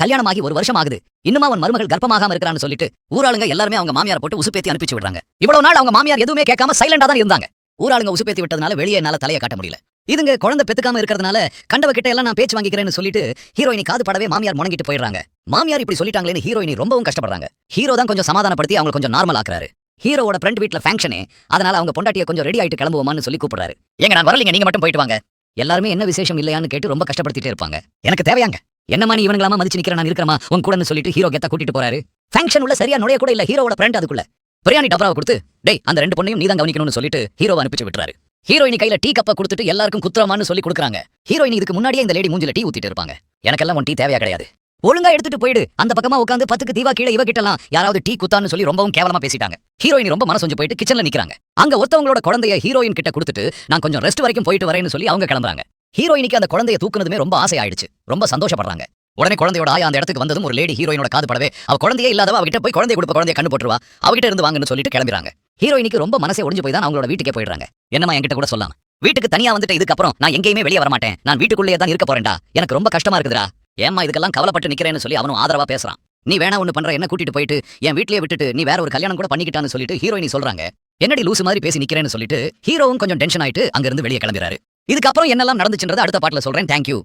கல்யாணமாகி 1 வருஷம் ஆகுது. இன்னுமா அவன் மருமகள் கர்ப்பமாகாம இருக்கறான்னு சொல்லிட்டு ஊராளுங்க எல்லாருமே அவங்க மாமியார் போட்டு உசுப்பேத்தி அனுப்பிச்சு விடுறாங்க. இவ்வளவு நாள் அவங்க மாமியார் எதுவுமே கேட்காம சைலண்டா தான் இருந்தாங்க. ஊராளுங்க உசுப்பேத்தி விட்டதனால வெளியே என்னால தலைய காட்ட முடியல. இதுங்க குழந்தை பெத்துக்காம இருக்கிறதுனால கண்டவ கிட்ட எல்லாம் நான் பேச்சு வாங்கிக்கிறேன்னு சொல்லிட்டு ஹீரோயினி காது படவே மாமியார் முணங்கிட்டு போயிடுறாங்க. மாமியார் இப்படி சொல்லிட்டாங்களேன்னு ஹீரோயினி ரொம்பவும் கஷ்டப்படுறாங்க. ஹீரோ தான் கொஞ்சம் சமாதானப்படுத்தி அவங்க கொஞ்சம் நார்மல் ஆக்குறாரு. ஹீரோவோட ஃப்ரெண்ட் வீட்ல ஃபங்க்ஷனே, அதனால அவங்க பொண்டாட்டிய கொஞ்சம் ரெடி ஆயிட்டு கிளம்புவோமான்னு சொல்லி கூப்பிடுறாரு. ஏங்க நான் வரலீங்க, நீங்க மட்டும் போயிட்டு வாங்க. எல்லாருமே என்ன விசேஷம் இல்லையான்னு கேட்டு ரொம்ப கஷ்டப்படுத்திட்டே இருப்பாங்க. எனக்கு தேவையாங்க, என்னமா நீ இவங்களாம மதிச்சு நிக்கிற, நான் இருக்கிறமா உன் கூடன்னு சொல்லிட்டு ஹீரோ கெத்தா கூட்டிட்டு போறாரு. ஃபங்க்ஷன் உள்ள சரியா நுழைய கூட இல்ல ஹீரோவோட ஃப்ரெண்ட் அதுக்குள்ள பிரியாணி டப்பராவை கொடுத்து டேய் அந்த 2 பொண்ணையும் நீதான் கவனிக்கணும்னு சொல்லிட்டு ஹீரோவை அனுப்பிச்சு விட்டுறாரு. ஹீரோயினி கையில டீ கப்பை கொடுத்துட்டு எல்லாருக்கும் குத்துறமான்னு சொல்லி கொடுக்குறாங்க. ஹீரோயினி இதுக்கு முன்னாடியே இந்த லேடி மூஞ்சில டீ ஊத்திட்டு இருப்பாங்க. எனக்கெல்லாம் உன் டீ தேவையா கிடையாது, ஒழுங்கா எடுத்துட்டு போயிடு. அந்த பக்கமா உட்காந்து 10க்கு தீவா கீழே இவ கிட்டலாம் யாராவது டீ குத்தான்னு சொல்லி ரொம்பவும் கேவலமா பேசிட்டாங்க. ஹீரோயின் ரொம்ப மனசொஞ்சு போயிட்டு கிச்சன்ல நிக்கிறாங்க. அங்க ஒருத்தவங்களோட குழந்தைய ஹீரோயின் கிட்ட கொடுத்துட்டு நான் கொஞ்சம் ரெஸ்ட் வரைக்கும் போயிட்டு வரேன்னு சொல்லி அவங்க கிளம்புறாங்க. ஹீரோயினிக்கு அந்த குழந்தைய தூக்குனதுமே ரொம்ப ஆசை ஆயிடுச்சு, ரொம்ப சந்தோஷப்படுறாங்க. உடனே குழந்தையோட ஆயா அந்த இடத்துக்கு வந்ததும் ஒரு லேடி ஹீரோயினோட காது படவே அவ குழந்தையே இல்லாதவ அவகிட்ட போய் குழந்தைய கொடுப்ப, குழந்தைய கண்ணு போட்டுருவா, அவகிட்ட இருந்து வாங்கன்னு சொல்லிட்டு கிளம்பிறாங்க. ஹீரோயினிக்கு ரொம்ப மனசே ஒடிஞ்சு போய் தான் அவங்களோட வீட்டுக்கே போயிடுறாங்க. என்னமா என்கிட்ட கூட சொல்லலாம், வீட்டுக்கு தனியா வந்துட்டு இதுக்கப்புறம் நான் எங்கேயுமே வெளியே வர மாட்டேன், நான் வீட்டுக்குள்ளேயே தான் இருக்க போறேன்டா, எனக்கு ரொம்ப கஷ்டமா இருக்குதுடா, ஏம்மா இதுக்கெல்லாம் கவலைப்பட்டு நிக்கிறேன்னு சொல்லி அவனும் ஆதரவா பேசுறான். நீ வேணா ஒண்ணு பண்ற, என்ன கூட்டிட்டு போயிட்டு என் வீட்லயே விட்டுட்டு நீ வேற ஒரு கல்யாணம் கூட பண்ணிக்கிட்டான்னு சொல்லிட்டு ஹீரோயினி சொல்றாங்க. என்னடி லூசு மாதிரி பேசி நிக்கிறேன்னு சொல்லிட்டு ஹீரோவும் கொஞ்சம் டென்ஷன் ஆயிட்டு அங்க இருந்து வெளியே கிளம்பிறாரு. இதுக்கப்புறம் என்னெல்லாம் நடந்துச்சுன்றதை அடுத்த பாட்டுல சொல்றேன். தேங்க்யூ.